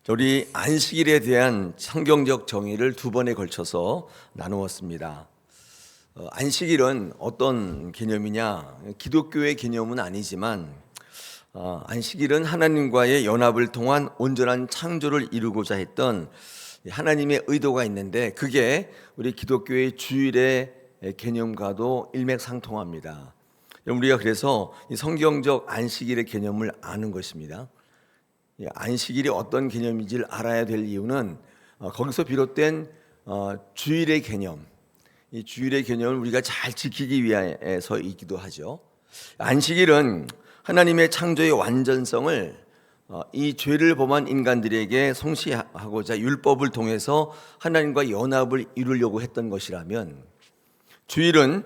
우리 안식일에 대한 성경적 정의를 두 번에 걸쳐서 나누었습니다. 안식일은 어떤 개념이냐? 기독교의 개념은 아니지만 안식일은 하나님과의 연합을 통한 온전한 창조를 이루고자 했던 하나님의 의도가 있는데 그게 우리 기독교의 주일의 개념과도 일맥상통합니다. 우리가 그래서 이 성경적 안식일의 개념을 아는 것입니다. 안식일이 어떤 개념인지를 알아야 될 이유는 거기서 비롯된 주일의 개념, 이 주일의 개념을 우리가 잘 지키기 위해서이기도 하죠. 안식일은 하나님의 창조의 완전성을 이 죄를 범한 인간들에게 성취하고자 율법을 통해서 하나님과 연합을 이루려고 했던 것이라면, 주일은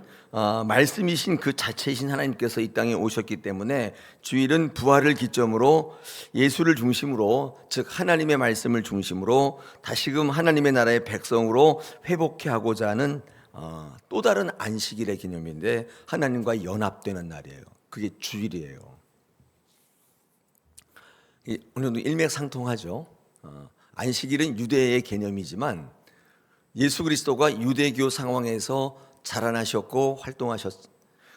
말씀이신 그 자체이신 하나님께서 이 땅에 오셨기 때문에 주일은 부활을 기점으로 예수를 중심으로, 즉 하나님의 말씀을 중심으로 다시금 하나님의 나라의 백성으로 회복해 하고자 하는 또 다른 안식일의 개념인데 하나님과 연합되는 날이에요. 그게 주일이에요. 오늘도 일맥상통하죠. 안식일은 유대의 개념이지만 예수 그리스도가 유대교 상황에서 자라나셨고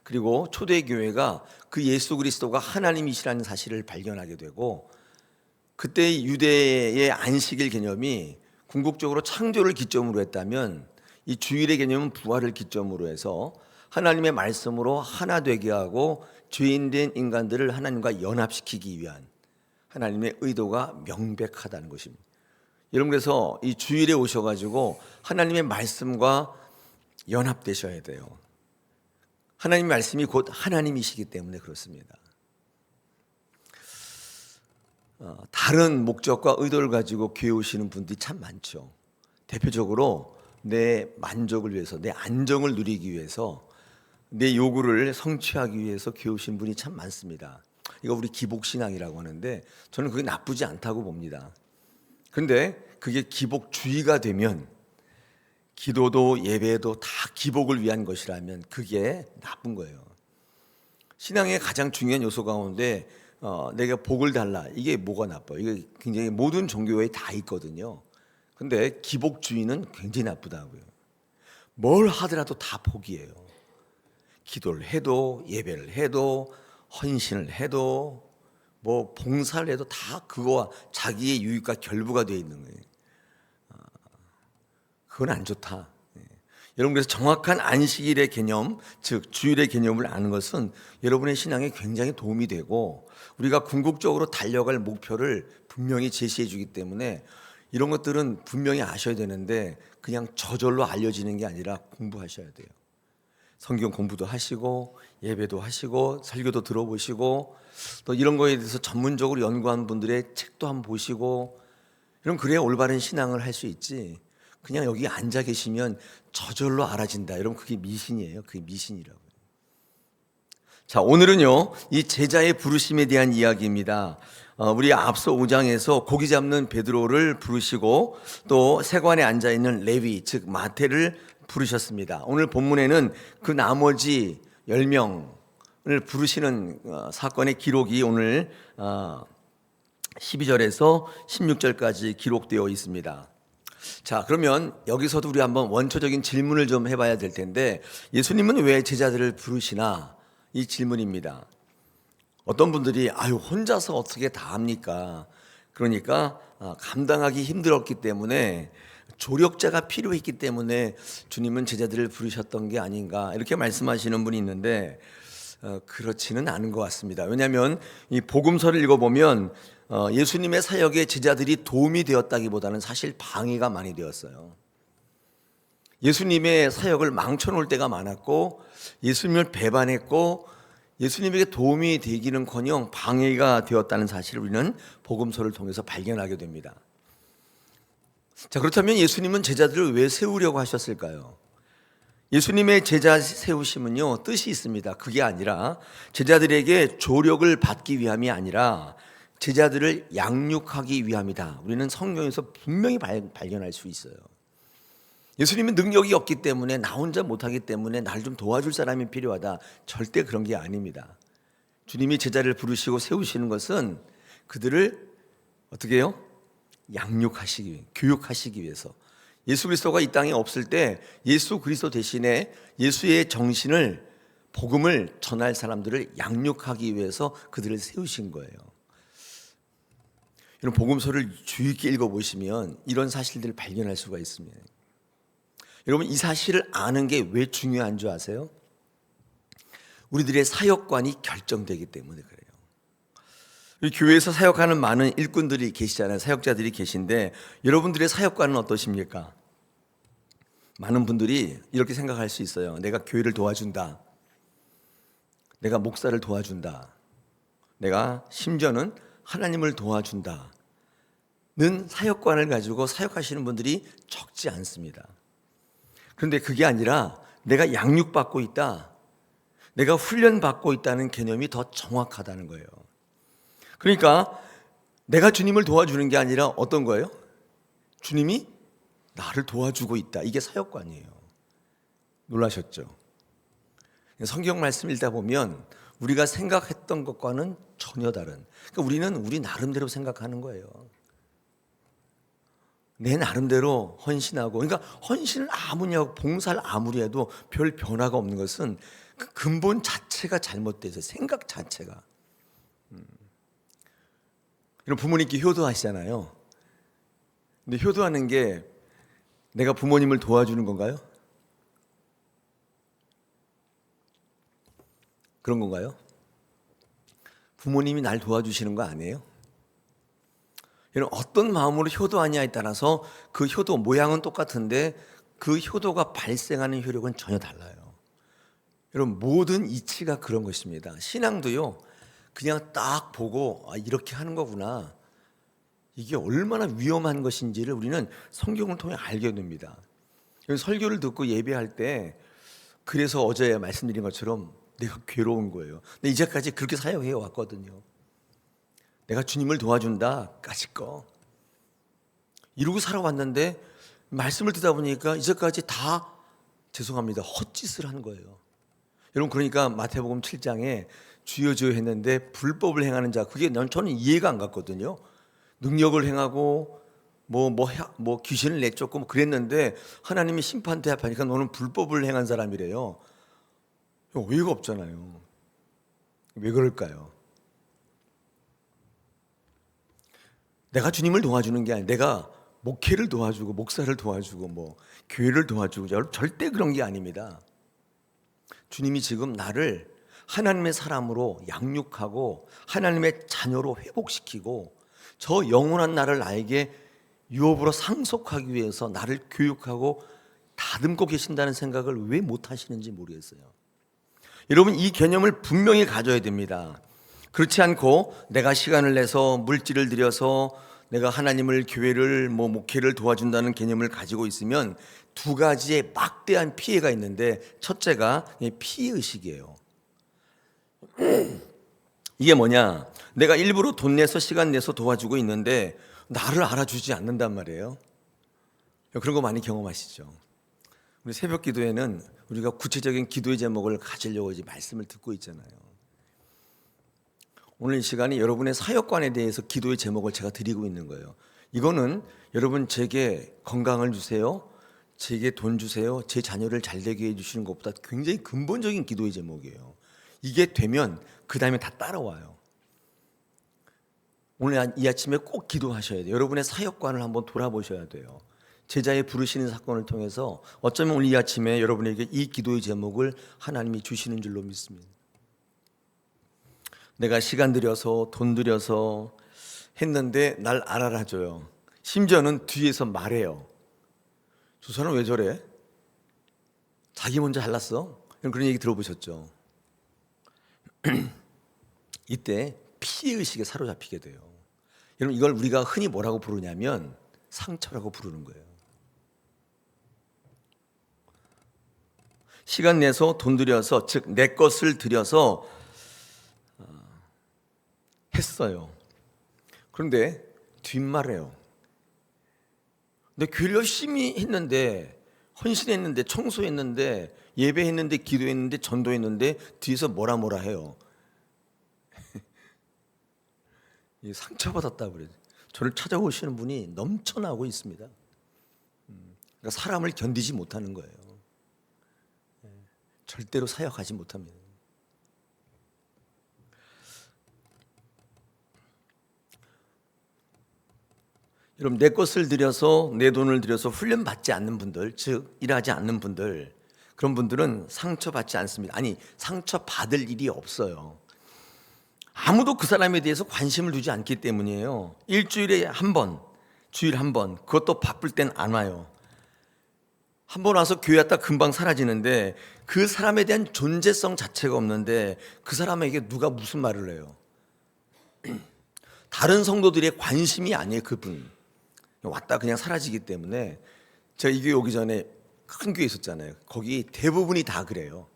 그리고 초대교회가 그 예수 그리스도가 하나님이시라는 사실을 발견하게 되고, 그때 유대의 안식일 개념이 궁극적으로 창조를 기점으로 했다면 이 주일의 개념은 부활을 기점으로 해서 하나님의 말씀으로 하나 되게 하고 죄인된 인간들을 하나님과 연합시키기 위한 하나님의 의도가 명백하다는 것입니다. 여러분, 그래서 이 주일에 오셔가지고 하나님의 말씀과 연합되셔야 돼요. 하나님의 말씀이 곧 하나님이시기 때문에 그렇습니다. 다른 목적과 의도를 가지고 교회 오시는 분들이 참 많죠. 대표적으로 내 만족을 위해서, 내 안정을 누리기 위해서, 내 요구를 성취하기 위해서 교회 오신 분이 참 많습니다. 이거 우리 기복신앙이라고 하는데 저는 그게 나쁘지 않다고 봅니다. 그런데 그게 기복주의가 되면, 기도도 예배도 다 기복을 위한 것이라면 그게 나쁜 거예요. 신앙의 가장 중요한 요소 가운데 내가 복을 달라, 이게 뭐가 나빠요? 이게 굉장히 모든 종교에 다 있거든요. 근데 기복주의는 굉장히 나쁘다고요. 뭘 하더라도 다 복이에요. 기도를 해도 예배를 해도 헌신을 해도 뭐 봉사를 해도 다 그거와 자기의 유익과 결부가 되어 있는 거예요. 그건 안 좋다. 여러분, 그래서 정확한 안식일의 개념, 즉 주일의 개념을 아는 것은 여러분의 신앙에 굉장히 도움이 되고 우리가 궁극적으로 달려갈 목표를 분명히 제시해 주기 때문에 이런 것들은 분명히 아셔야 되는데 그냥 저절로 알려지는 게 아니라 공부하셔야 돼요. 성경 공부도 하시고 예배도 하시고 설교도 들어보시고 또 이런 거에 대해서 전문적으로 연구한 분들의 책도 한번 보시고, 이런 그래야 올바른 신앙을 할 수 있지, 그냥 여기 앉아 계시면 저절로 알아진다, 여러분, 그게 미신이에요. 그게 미신이라고요. 자, 오늘은요 이 제자의 부르심에 대한 이야기입니다. 우리 앞서 5장에서 고기 잡는 베드로를 부르시고 또 세관에 앉아있는 레위, 즉 마태를 부르셨습니다. 오늘 본문에는 그 나머지 10명을 부르시는 사건의 기록이 오늘 12절에서 16절까지 기록되어 있습니다. 자, 그러면 여기서도 우리 한번 원초적인 질문을 좀 해봐야 될 텐데, 예수님은 왜 제자들을 부르시나? 이 질문입니다. 어떤 분들이 혼자서 어떻게 다 합니까? 그러니까 감당하기 힘들었기 때문에, 조력자가 필요했기 때문에 주님은 제자들을 부르셨던 게 아닌가, 이렇게 말씀하시는 분이 있는데 그렇지는 않은 것 같습니다. 왜냐하면 이 복음서를 읽어보면 예수님의 사역에 제자들이 도움이 되었다기보다는 사실 방해가 많이 되었어요. 예수님의 사역을 망쳐놓을 때가 많았고 예수님을 배반했고 예수님에게 도움이 되기는커녕 방해가 되었다는 사실을 우리는 복음서를 통해서 발견하게 됩니다. 자, 그렇다면 예수님은 제자들을 왜 세우려고 하셨을까요? 예수님의 제자 세우심은요 뜻이 있습니다. 그게 아니라 제자들에게 조력을 받기 위함이 아니라 제자들을 양육하기 위함이다. 우리는 성경에서 분명히 발견할 수 있어요. 예수님은 능력이 없기 때문에, 나 혼자 못하기 때문에 나를 좀 도와줄 사람이 필요하다, 절대 그런 게 아닙니다. 주님이 제자를 부르시고 세우시는 것은 그들을 어떻게 해요? 양육하시기 위해, 교육하시기 위해서. 예수 그리스도가 이 땅에 없을 때 예수 그리스도 대신에 예수의 정신을, 복음을 전할 사람들을 양육하기 위해서 그들을 세우신 거예요. 이런 복음서를 주의 깊게 읽어보시면 이런 사실들을 발견할 수가 있습니다. 여러분, 이 사실을 아는 게 왜 중요한 줄 아세요? 우리들의 사역관이 결정되기 때문에 그래요. 우리 교회에서 사역하는 많은 일꾼들이 계시잖아요. 사역자들이 계신데 여러분들의 사역관은 어떠십니까? 많은 분들이 이렇게 생각할 수 있어요. 내가 교회를 도와준다. 내가 목사를 도와준다. 내가 심지어는 하나님을 도와준다. 는 사역관을 가지고 사역하시는 분들이 적지 않습니다. 그런데 그게 아니라 내가 양육받고 있다. 내가 훈련받고 있다는 개념이 더 정확하다는 거예요. 그러니까 내가 주님을 도와주는 게 아니라 어떤 거예요? 주님이 나를 도와주고 있다. 이게 사역관이에요. 놀라셨죠? 성경 말씀 읽다 보면 우리가 생각했던 것과는 전혀 다른, 그러니까 우리는 우리 나름대로 생각하는 거예요. 내 나름대로 헌신하고, 그러니까 헌신을 아무리 하고 봉사를 아무리 해도 별 변화가 없는 것은 그 근본 자체가 잘못돼서, 생각 자체가. 이런 부모님께 효도하시잖아요. 근데 효도하는 게 내가 부모님을 도와주는 건가요? 그런 건가요? 부모님이 날 도와주시는 거 아니에요? 여러분, 어떤 마음으로 효도하냐에 따라서 그 효도 모양은 똑같은데 그 효도가 발생하는 효력은 전혀 달라요. 여러분, 모든 이치가 그런 것입니다. 신앙도요, 그냥 딱 보고 이렇게 하는 거구나, 이게 얼마나 위험한 것인지를 우리는 성경을 통해 알게 됩니다. 설교를 듣고 예배할 때, 그래서 어제 말씀드린 것처럼 내가 괴로운 거예요. 근데 이제까지 그렇게 사역해 왔거든요. 내가 주님을 도와준다까지 거 이러고 살아왔는데 말씀을 듣다 보니까 이제까지 다, 죄송합니다, 헛짓을 한 거예요. 여러분, 그러니까 마태복음 7장에 주여 주여 했는데 불법을 행하는 자, 그게 저는 이해가 안 갔거든요. 능력을 행하고 뭐 귀신을 내쫓고 뭐 그랬는데 하나님이 심판 대합하니까 너는 불법을 행한 사람이래요. 어이가 없잖아요. 왜 그럴까요? 내가 주님을 도와주는 게 아니라 내가 목회를 도와주고 목사를 도와주고 뭐 교회를 도와주고, 절대 그런 게 아닙니다. 주님이 지금 나를 하나님의 사람으로 양육하고 하나님의 자녀로 회복시키고 저 영원한 나를 나에게 유업으로 상속하기 위해서 나를 교육하고 다듬고 계신다는 생각을 왜 못 하시는지 모르겠어요. 여러분, 이 개념을 분명히 가져야 됩니다. 그렇지 않고 내가 시간을 내서 물질을 들여서 내가 하나님을, 교회를, 목회를 도와준다는 개념을 가지고 있으면 두 가지의 막대한 피해가 있는데, 첫째가 피해의식이에요. 이게 뭐냐? 내가 일부러 돈 내서 시간 내서 도와주고 있는데 나를 알아주지 않는단 말이에요. 그런 거 많이 경험하시죠? 우리 새벽 기도에는 우리가 구체적인 기도의 제목을 가지려고 이제 말씀을 듣고 있잖아요. 오늘 이 시간에 여러분의 사역관에 대해서 기도의 제목을 제가 드리고 있는 거예요. 이거는 여러분 제게 건강을 주세요, 제게 돈 주세요, 제 자녀를 잘 되게 해주시는 것보다 굉장히 근본적인 기도의 제목이에요. 이게 되면 그 다음에 다 따라와요. 오늘 이 아침에 꼭 기도하셔야 돼요. 여러분의 사역관을 한번 돌아보셔야 돼요. 제자의 부르시는 사건을 통해서 어쩌면 오늘 이 아침에 여러분에게 이 기도의 제목을 하나님이 주시는 줄로 믿습니다. 내가 시간 들여서 돈 들여서 했는데 날 알아라줘요. 심지어는 뒤에서 말해요. 저 사람 왜 저래? 자기 먼저 잘났어? 그런 얘기 들어보셨죠? 이때 피해의식에 사로잡히게 돼요. 여러분, 이걸 우리가 흔히 뭐라고 부르냐면 상처라고 부르는 거예요. 시간 내서 돈 들여서, 즉 내 것을 들여서 했어요. 그런데 뒷말해요. 내 교회를 열심히 했는데, 헌신했는데, 청소했는데, 예배했는데, 기도했는데, 전도했는데 뒤에서 뭐라 해요. 상처받았다고 그래요. 저를 찾아오시는 분이 넘쳐나고 있습니다. 그러니까 사람을 견디지 못하는 거예요. 절대로 사역하지 못합니다. 여러분, 내 것을 들여서, 내 돈을 들여서 훈련받지 않는 분들, 즉 일하지 않는 분들, 그런 분들은 상처받지 않습니다. 아니, 상처받을 일이 없어요. 아무도 그 사람에 대해서 관심을 두지 않기 때문이에요. 일주일에 한 번, 주일 한 번, 그것도 바쁠 땐 안 와요. 한 번 와서 교회 왔다 금방 사라지는데, 그 사람에 대한 존재성 자체가 없는데 그 사람에게 누가 무슨 말을 해요? 다른 성도들의 관심이 아니에요. 그분 왔다 그냥 사라지기 때문에. 제가 이 교회 오기 전에 큰 교회 있었잖아요. 거기 대부분이 다 그래요.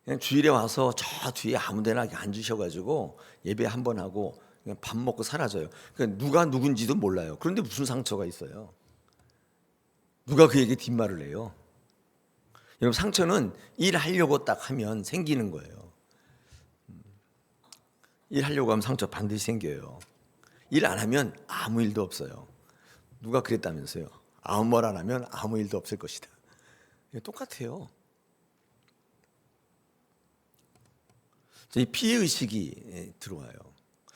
그냥 주일에 와서 저 뒤에 아무 데나 앉으셔가지고 예배 한 번 하고 그냥 밥 먹고 사라져요. 그러니까 누가 누군지도 몰라요. 그런데 무슨 상처가 있어요? 누가 그에게 뒷말을 해요? 여러분, 상처는 일하려고 딱 하면 생기는 거예요. 일하려고 하면 상처 반드시 생겨요. 일 안 하면 아무 일도 없어요. 누가 그랬다면서요? 아무 말 안 하면 아무 일도 없을 것이다. 똑같아요. 이 피해의식이 들어와요.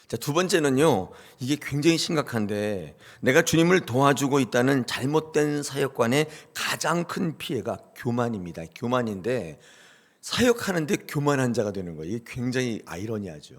자, 두 번째는요, 이게 굉장히 심각한데, 내가 주님을 도와주고 있다는 잘못된 사역관의 가장 큰 피해가 교만입니다. 교만인데, 사역하는데 교만한 자가 되는 거예요. 이게 굉장히 아이러니하죠.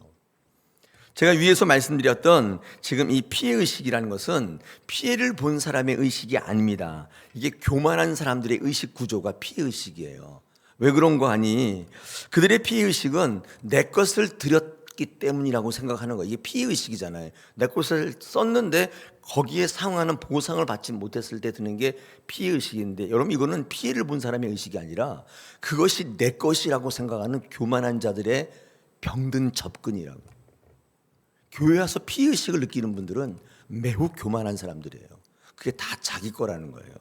제가 위에서 말씀드렸던 지금 이 피해의식이라는 것은 피해를 본 사람의 의식이 아닙니다. 이게 교만한 사람들의 의식 구조가 피해의식이에요. 왜 그런 거 아니? 그들의 피해의식은 내 것을 드렸기 때문이라고 생각하는 거예요. 이게 피해의식이잖아요. 내 것을 썼는데 거기에 상응하는 보상을 받지 못했을 때 드는 게 피해의식인데, 여러분, 이거는 피해를 본 사람의 의식이 아니라 그것이 내 것이라고 생각하는 교만한 자들의 병든 접근이라고. 교회 와서 피해의식을 느끼는 분들은 매우 교만한 사람들이에요. 그게 다 자기 거라는 거예요.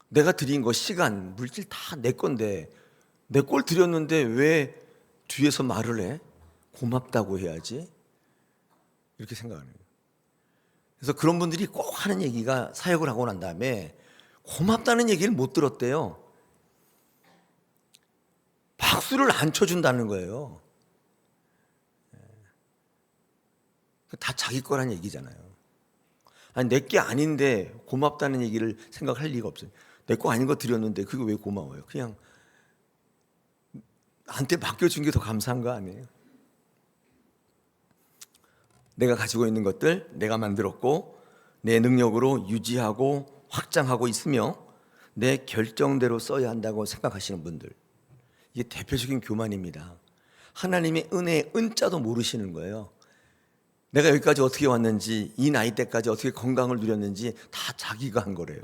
내가 드린 거, 시간, 물질 다 내 건데, 내 걸 드렸는데 왜 뒤에서 말을 해? 고맙다고 해야지. 이렇게 생각하는 거예요. 그래서 그런 분들이 꼭 하는 얘기가, 사역을 하고 난 다음에 고맙다는 얘기를 못 들었대요. 박수를 안 쳐준다는 거예요. 다 자기 거란 얘기잖아요. 아니, 내 게 아닌데 고맙다는 얘기를 생각할 리가 없어요. 내 거 아닌 거 드렸는데 그게 왜 고마워요? 그냥 나한테 맡겨준 게 더 감사한 거 아니에요? 내가 가지고 있는 것들 내가 만들었고 내 능력으로 유지하고 확장하고 있으며 내 결정대로 써야 한다고 생각하시는 분들, 이게 대표적인 교만입니다. 하나님의 은혜의 은자도 모르시는 거예요. 내가 여기까지 어떻게 왔는지, 이 나이 때까지 어떻게 건강을 누렸는지 다 자기가 한 거래요.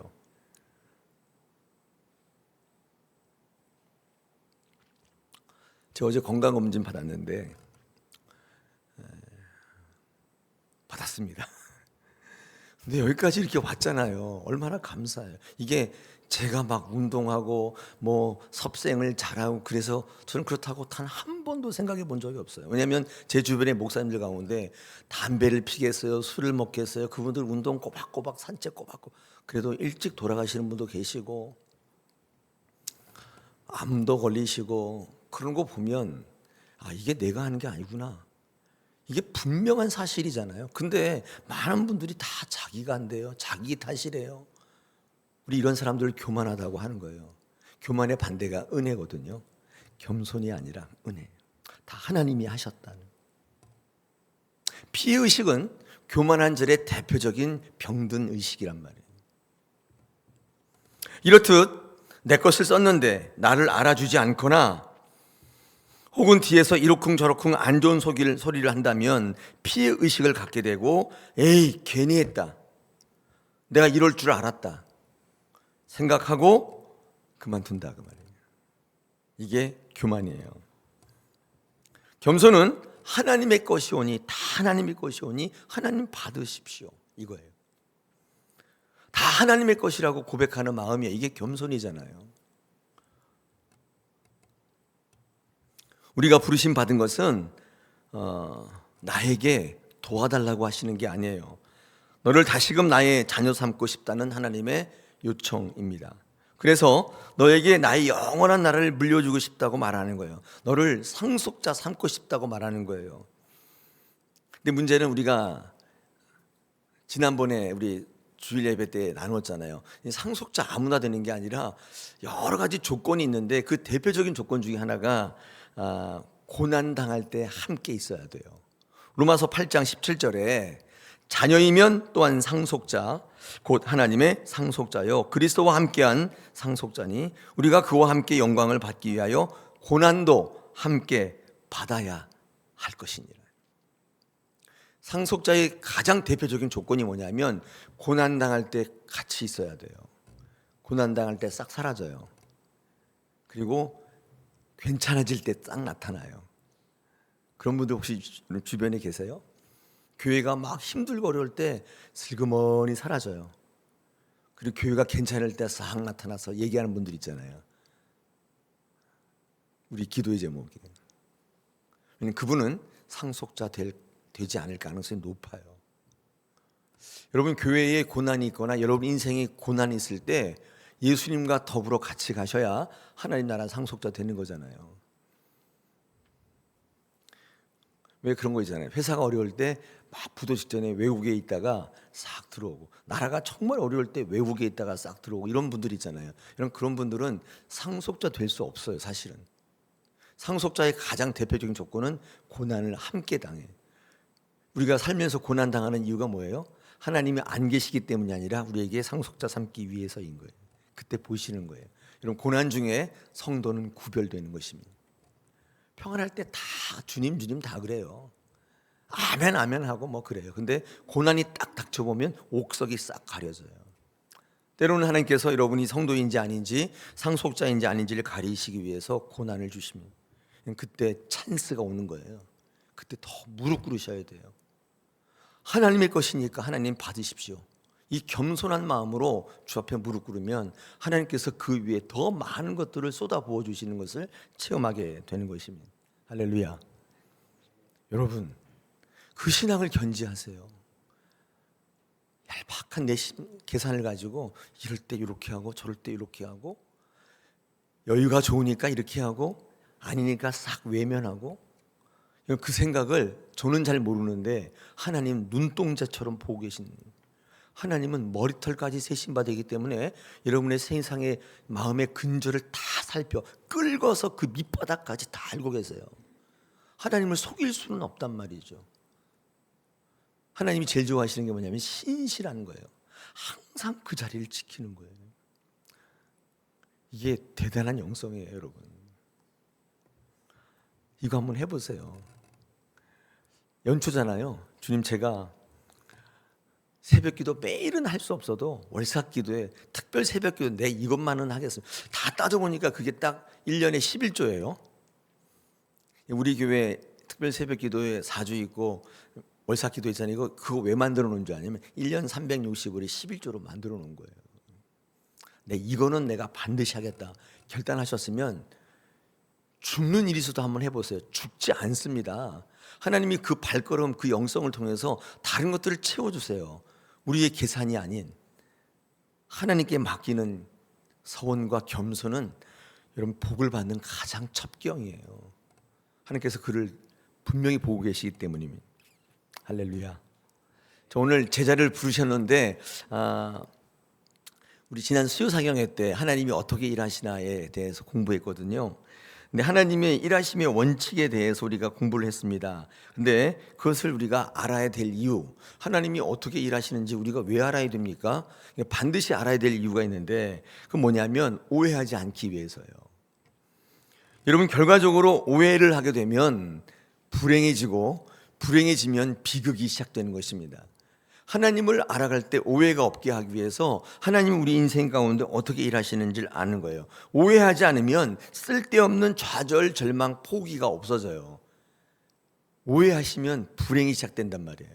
저 어제 건강검진 받았는데 받았습니다. 근데 여기까지 이렇게 왔잖아요. 얼마나 감사해요. 이게 제가 막 운동하고 뭐 섭생을 잘하고 그래서 저는 그렇다고 단 한 번도 생각해 본 적이 없어요. 왜냐하면 제 주변의 목사님들 가운데 담배를 피겠어요, 술을 먹겠어요. 그분들 운동 꼬박꼬박, 산책 꼬박꼬박, 그래도 일찍 돌아가시는 분도 계시고 암도 걸리시고, 그런 거 보면 아, 이게 내가 하는 게 아니구나. 이게 분명한 사실이잖아요. 근데 많은 분들이 다 자기가 한대요. 자기 탓이래요. 우리 이런 사람들을 교만하다고 하는 거예요. 교만의 반대가 은혜거든요. 겸손이 아니라 은혜. 다 하나님이 하셨다는. 피해의식은 교만한 자의 대표적인 병든 의식이란 말이에요. 이렇듯 내 것을 썼는데 나를 알아주지 않거나 혹은 뒤에서 이러쿵저러쿵 안 좋은 소리를 한다면 피해의식을 갖게 되고, 에이 괜히 했다, 내가 이럴 줄 알았다 생각하고 그만둔다, 그 말이에요. 이게 교만이에요. 겸손은 하나님의 것이 오니, 다 하나님의 것이 오니 하나님 받으십시오, 이거예요. 다 하나님의 것이라고 고백하는 마음이에요. 이게 겸손이잖아요. 우리가 부르심 받은 것은 나에게 도와달라고 하시는 게 아니에요. 너를 다시금 나의 자녀 삼고 싶다는 하나님의 요청입니다. 그래서 너에게 나의 영원한 나라를 물려주고 싶다고 말하는 거예요. 너를 상속자 삼고 싶다고 말하는 거예요. 근데 문제는 우리가 지난번에 우리 주일 예배 때 나눴잖아요. 상속자 아무나 되는 게 아니라 여러 가지 조건이 있는데 그 대표적인 조건 중에 하나가 고난 당할 때 함께 있어야 돼요. 로마서 8장 17절에 자녀이면 또한 상속자 곧 하나님의 상속자요 그리스도와 함께한 상속자니 우리가 그와 함께 영광을 받기 위하여 고난도 함께 받아야 할 것이니라. 상속자의 가장 대표적인 조건이 뭐냐면 고난 당할 때 같이 있어야 돼요. 고난 당할 때 싹 사라져요. 그리고 괜찮아질 때 싹 나타나요. 그런 분들 혹시 주변에 계세요? 교회가 막 힘들고 어려울 때 슬그머니 사라져요. 그리고 교회가 괜찮을 때 싹 나타나서 얘기하는 분들 있잖아요. 우리 기도의 제목이. 그분은 상속자 되지 않을 가능성이 높아요. 여러분 교회에 고난이 있거나 여러분 인생에 고난이 있을 때 예수님과 더불어 같이 가셔야 하나님 나라 상속자 되는 거잖아요. 왜 그런 거 있잖아요. 회사가 어려울 때 막 부도 직전에 외국에 있다가 싹 들어오고, 나라가 정말 어려울 때 외국에 있다가 싹 들어오고, 이런 분들 있잖아요. 그런 분들은 상속자 될 수 없어요. 사실은 상속자의 가장 대표적인 조건은 고난을 함께 당해. 우리가 살면서 고난 당하는 이유가 뭐예요? 하나님이 안 계시기 때문이 아니라 우리에게 상속자 삼기 위해서인 거예요. 그때 보시는 거예요. 여러분 고난 중에 성도는 구별되는 것입니다. 평안할 때 다 주님 다 그래요. 아멘 아멘 하고 뭐 그래요. 근데 고난이 딱 닥쳐보면 옥석이 싹 가려져요. 때로는 하나님께서 여러분이 성도인지 아닌지 상속자인지 아닌지를 가리시기 위해서 고난을 주시면 그때 찬스가 오는 거예요. 그때 더 무릎 꿇으셔야 돼요. 하나님의 것이니까 하나님 받으십시오. 이 겸손한 마음으로 주 앞에 무릎 꿇으면 하나님께서 그 위에 더 많은 것들을 쏟아 부어 주시는 것을 체험하게 되는 것입니다. 할렐루야. 여러분 그 신앙을 견지하세요. 얄팍한 내 계산을 가지고 이럴 때 이렇게 하고 저럴 때 이렇게 하고 여유가 좋으니까 이렇게 하고 아니니까 싹 외면하고, 그 생각을 저는 잘 모르는데 하나님 눈동자처럼 보고 계신, 하나님은 머리털까지 세신 바 되기 때문에 여러분의 세상의 마음의 근저를 다 살펴 끌어서 그 밑바닥까지 다 알고 계세요. 하나님을 속일 수는 없단 말이죠. 하나님이 제일 좋아하시는 게 뭐냐면 신실한 거예요. 항상 그 자리를 지키는 거예요. 이게 대단한 영성이에요, 여러분. 이거 한번 해보세요. 연초잖아요. 주님, 제가 새벽기도 매일은 할 수 없어도 월삭기도에 특별 새벽기도 내 이것만은 하겠습니다. 다 따져보니까 그게 딱 1년에 11조예요. 우리 교회 특별 새벽기도에 4주 있고 월삭기도 있잖아요. 그거 왜 만들어 놓은 줄 아냐면 1년 365일에 11조로 만들어 놓은 거예요. 이거는 내가 반드시 하겠다 결단하셨으면 죽는 일이 있어도 한번 해보세요. 죽지 않습니다. 하나님이 그 발걸음, 그 영성을 통해서 다른 것들을 채워주세요. 우리의 계산이 아닌 하나님께 맡기는 서원과 겸손은 여러분 복을 받는 가장 첩경이에요. 하나님께서 그를 분명히 보고 계시기 때문입니다. 할렐루야. 저 오늘 제자를 부르셨는데 우리 지난 수요사경회 때 하나님이 어떻게 일하시나에 대해서 공부했거든요. 근데 하나님의 일하심의 원칙에 대해서 우리가 공부를 했습니다. 근데 그것을 우리가 알아야 될 이유, 하나님이 어떻게 일하시는지 우리가 왜 알아야 됩니까? 반드시 알아야 될 이유가 있는데 그건 뭐냐면 오해하지 않기 위해서요. 여러분 결과적으로 오해를 하게 되면 불행해지면 비극이 시작되는 것입니다. 하나님을 알아갈 때 오해가 없게 하기 위해서 하나님은 우리 인생 가운데 어떻게 일하시는지를 아는 거예요. 오해하지 않으면 쓸데없는 좌절, 절망, 포기가 없어져요. 오해하시면 불행이 시작된단 말이에요.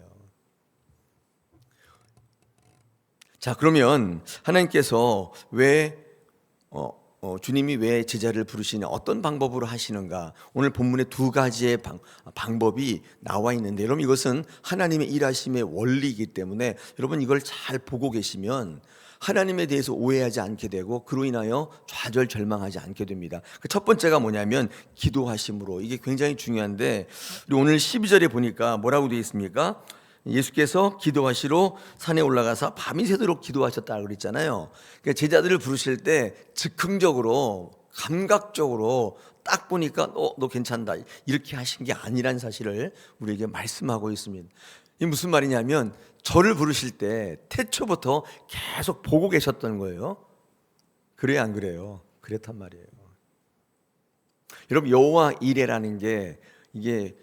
자, 그러면 하나님께서 왜 주님이 왜 제자를 부르시냐, 어떤 방법으로 하시는가, 오늘 본문에 두 가지의 방법이 나와 있는데, 여러분 이것은 하나님의 일하심의 원리이기 때문에 여러분 이걸 잘 보고 계시면 하나님에 대해서 오해하지 않게 되고 그로 인하여 좌절절망하지 않게 됩니다. 그 첫 번째가 뭐냐면 기도하심으로, 이게 굉장히 중요한데, 우리 오늘 12절에 보니까 뭐라고 되어 있습니까? 예수께서 기도하시러 산에 올라가서 밤이 새도록 기도하셨다고 그랬잖아요. 그러니까 제자들을 부르실 때 즉흥적으로, 감각적으로 딱 보니까 너 괜찮다 이렇게 하신 게 아니란 사실을 우리에게 말씀하고 있습니다. 이게 무슨 말이냐면 저를 부르실 때 태초부터 계속 보고 계셨던 거예요. 그래요, 안 그래요? 그랬단 말이에요. 여러분 여호와 이레라는 게, 이게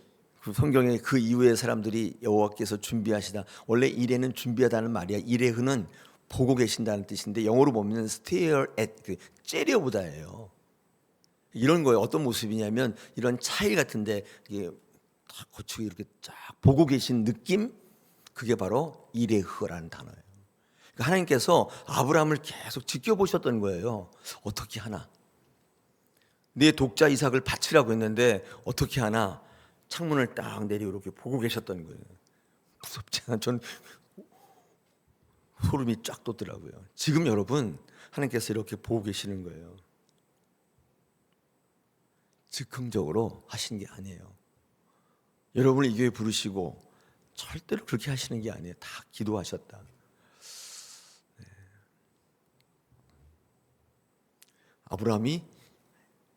그 성경에 그 이후에 사람들이 여호와께서 준비하시다, 원래 이레는 준비하다는 말이야. 이레흐는 보고 계신다는 뜻인데 영어로 보면 stare at, 째려보다예요. 이런 거예요. 어떤 모습이냐면 이런 차일 같은데 이게 딱 거치고 이렇게 쫙 보고 계신 느낌, 그게 바로 이레흐라는 단어예요. 그러니까 하나님께서 아브라함을 계속 지켜보셨던 거예요. 어떻게 하나, 내 독자 이삭을 바치라고 했는데 어떻게 하나, 창문을 딱 내리고 이렇게 보고 계셨던 거예요. 무섭지 않아? 전 소름이 쫙 돋더라고요. 지금 여러분 하나님께서 이렇게 보고 계시는 거예요. 즉흥적으로 하시는 게 아니에요. 여러분을 이 교회 부르시고 절대로 그렇게 하시는 게 아니에요. 다 기도하셨다. 네. 아브라함이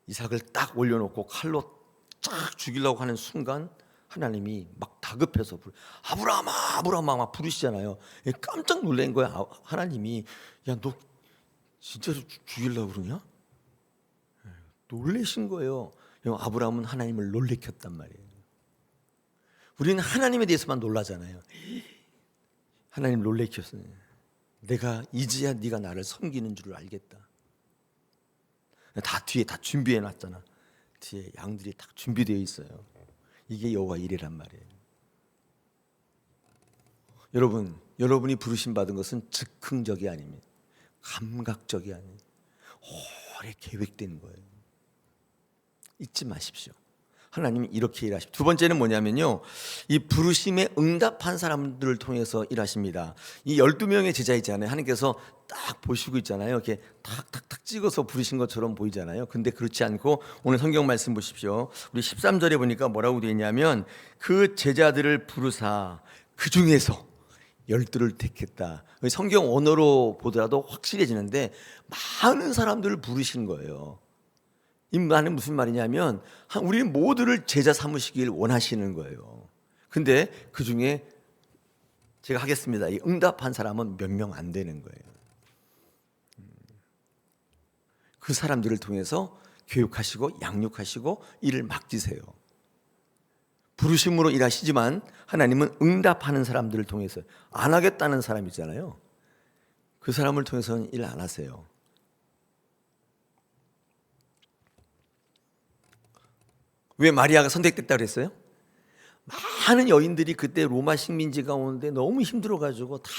이삭을 딱 올려놓고 칼로 쫙 죽이려고 하는 순간 하나님이 막 다급해서 아브라함아 아브라함아 막 부르시잖아요. 깜짝 놀란 거야. 하나님이 야 너 진짜로 죽이려고 그러냐? 놀라신 거예요. 아브라함은 하나님을 놀래켰단 말이에요. 우리는 하나님에 대해서만 놀라잖아요. 하나님 놀래켰어요. 내가 이제야 네가 나를 섬기는 줄을 알겠다. 다 뒤에 다 준비해 놨잖아. 뒤에 양들이 딱 준비되어 있어요. 이게 여호와 이레란 말이에요. 여러분, 여러분이 부르심 받은 것은 즉흥적이 아닙니다. 감각적이 아닙니다. 오래 계획된 거예요. 잊지 마십시오. 하나님이 이렇게 일하십니다. 두 번째는 뭐냐면요, 이 부르심에 응답한 사람들을 통해서 일하십니다. 이 12명의 제자 있잖아요. 하나님께서 딱 보시고 있잖아요. 이렇게 탁탁탁 찍어서 부르신 것처럼 보이잖아요. 근데 그렇지 않고 오늘 성경 말씀 보십시오. 우리 13절에 보니까 뭐라고 되어 있냐면 그 제자들을 부르사 그 중에서 12를 택했다. 성경 언어로 보더라도 확실해지는데 많은 사람들을 부르신 거예요. 이 말은 무슨 말이냐면 우리 모두를 제자 삼으시길 원하시는 거예요. 근데 그 중에 제가 하겠습니다, 이 응답한 사람은 몇 명 안 되는 거예요. 그 사람들을 통해서 교육하시고 양육하시고 일을 맡기세요. 부르심으로 일하시지만 하나님은 응답하는 사람들을 통해서, 안 하겠다는 사람 있잖아요. 그 사람을 통해서는 일 안 하세요. 왜 마리아가 선택됐다고 그랬어요? 많은 여인들이 그때 로마 식민지가 오는데 너무 힘들어가지고 다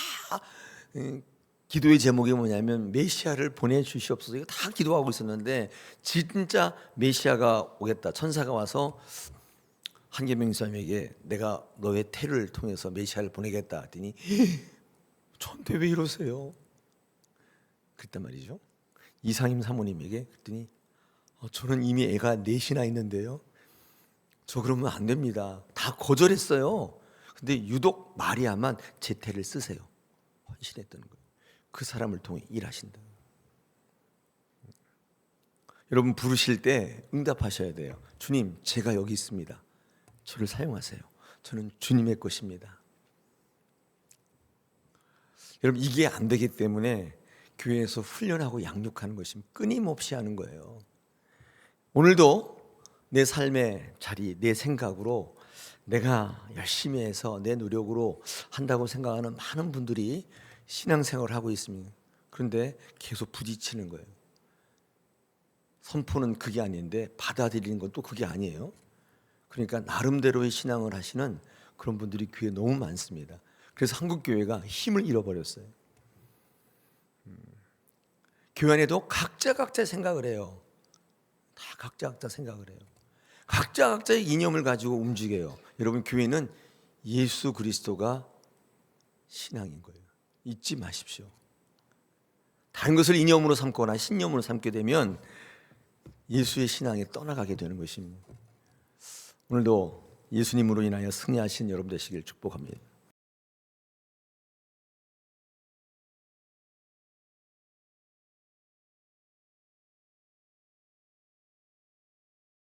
기도의 제목이 뭐냐면 메시아를 보내주시옵소서, 이거 다 기도하고 있었는데 진짜 메시아가 오겠다, 천사가 와서 한계명 사람에게 내가 너의 태를 통해서 메시아를 보내겠다 했더니 저한테 왜 이러세요? 그랬단 말이죠. 이상임 사모님에게. 그랬더니 저는 이미 애가 넷이나 있는데요, 저 그러면 안 됩니다. 다 거절했어요. 근데 유독 마리아만 제 태를 쓰세요. 헌신했던 거예요. 그 사람을 통해 일하신다. 여러분 부르실 때 응답하셔야 돼요. 주님, 제가 여기 있습니다. 저를 사용하세요. 저는 주님의 것입니다. 여러분 이게 안 되기 때문에 교회에서 훈련하고 양육하는 것이 끊임없이 하는 거예요. 오늘도 내 삶의 자리, 내 생각으로 내가 열심히 해서 내 노력으로 한다고 생각하는 많은 분들이 신앙생활을 하고 있습니다. 그런데 계속 부딪히는 거예요. 선포는 그게 아닌데 받아들이는 건 또 그게 아니에요. 그러니까 나름대로의 신앙을 하시는 그런 분들이 교회에 너무 많습니다. 그래서 한국교회가 힘을 잃어버렸어요. 교회 안에도 각자 생각을 해요. 다 각자 생각을 해요. 각자의 이념을 가지고 움직여요. 여러분, 교회는 예수 그리스도가 신앙인 거예요. 잊지 마십시오. 다른 것을 이념으로 삼거나 신념으로 삼게 되면 예수의 신앙에 떠나가게 되는 것입니다. 오늘도 예수님으로 인하여 승리하신 여러분 되시길 축복합니다.